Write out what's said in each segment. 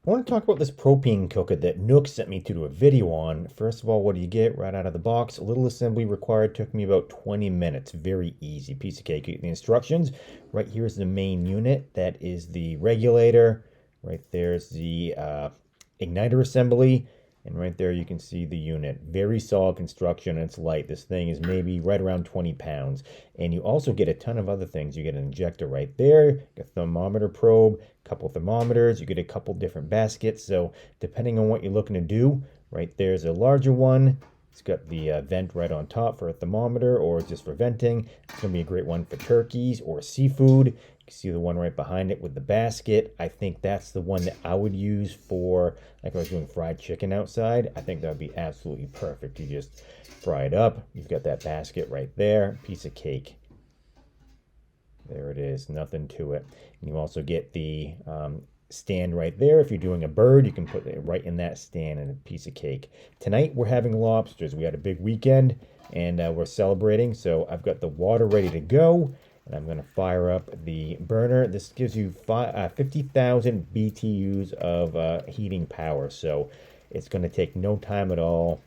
I want to talk about this propane cooker that NUUK sent me to do a video on. First of all, what do you get right out of the box? A little assembly required, took me about 20 minutes. Very easy, piece of cake. The instructions, right here is the main unit. That is the regulator. Right there's the igniter assembly. And right there you can see the unit. Very solid construction, and it's light. This thing is maybe right around 20 pounds. And you also get a ton of other things. You get an injector right there, a thermometer probe, a couple thermometers. You get a couple different baskets. So depending on what you're looking to do, right there's a larger one. It's got the vent right on top for a thermometer or just for venting. It's going to be a great one for turkeys or seafood. You can see the one right behind it with the basket. I think that's the one that I would use for, like if I was doing fried chicken outside. I think that would be absolutely perfect. You just fry it up. You've got that basket right there. Piece of cake. There it is. Nothing to it. And you also get the stand right there. If you're doing a bird, you can put it right in that stand and a piece of cake. Tonight we're having lobsters. We had a big weekend and we're celebrating. So I've got the water ready to go. And I'm going to fire up the burner. This gives you 50,000 BTUs of heating power. So it's going to take no time at all.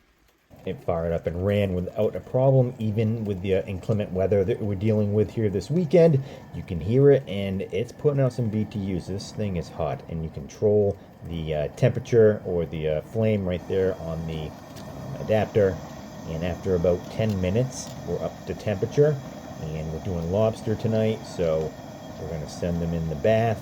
It fired up and ran without a problem, even with the inclement weather that we're dealing with here this weekend. You can hear it, and it's putting out some BTUs. This thing is hot, and you control the temperature or the flame right there on the adapter. And after about 10 minutes, we're up to temperature. And we're doing lobster tonight, so we're going to send them in the bath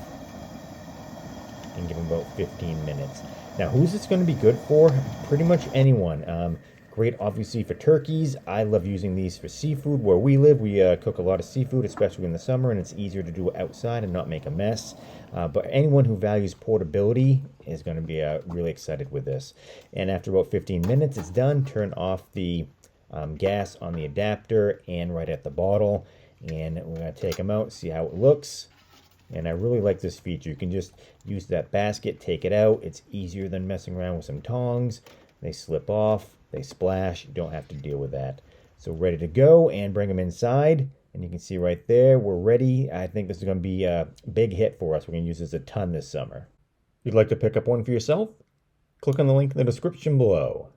and give them about 15 minutes. Now, who's this going to be good for? Pretty much anyone. Great, obviously, for turkeys. I love using these for seafood. Where we live, we cook a lot of seafood, especially in the summer, and it's easier to do it outside and not make a mess. But anyone who values portability is going to be really excited with this. And after about 15 minutes, it's done. Turn off the gas on the adapter and right at the bottle. And we're going to take them out, see how it looks. And I really like this feature. You can just use that basket, take it out. It's easier than messing around with some tongs. They slip off, they splash. You don't have to deal with that. So ready to go, and bring them inside. And you can see right there, we're ready. I think this is going to be a big hit for us. We're going to use this a ton this summer. If you'd like to pick up one for yourself, click on the link in the description below.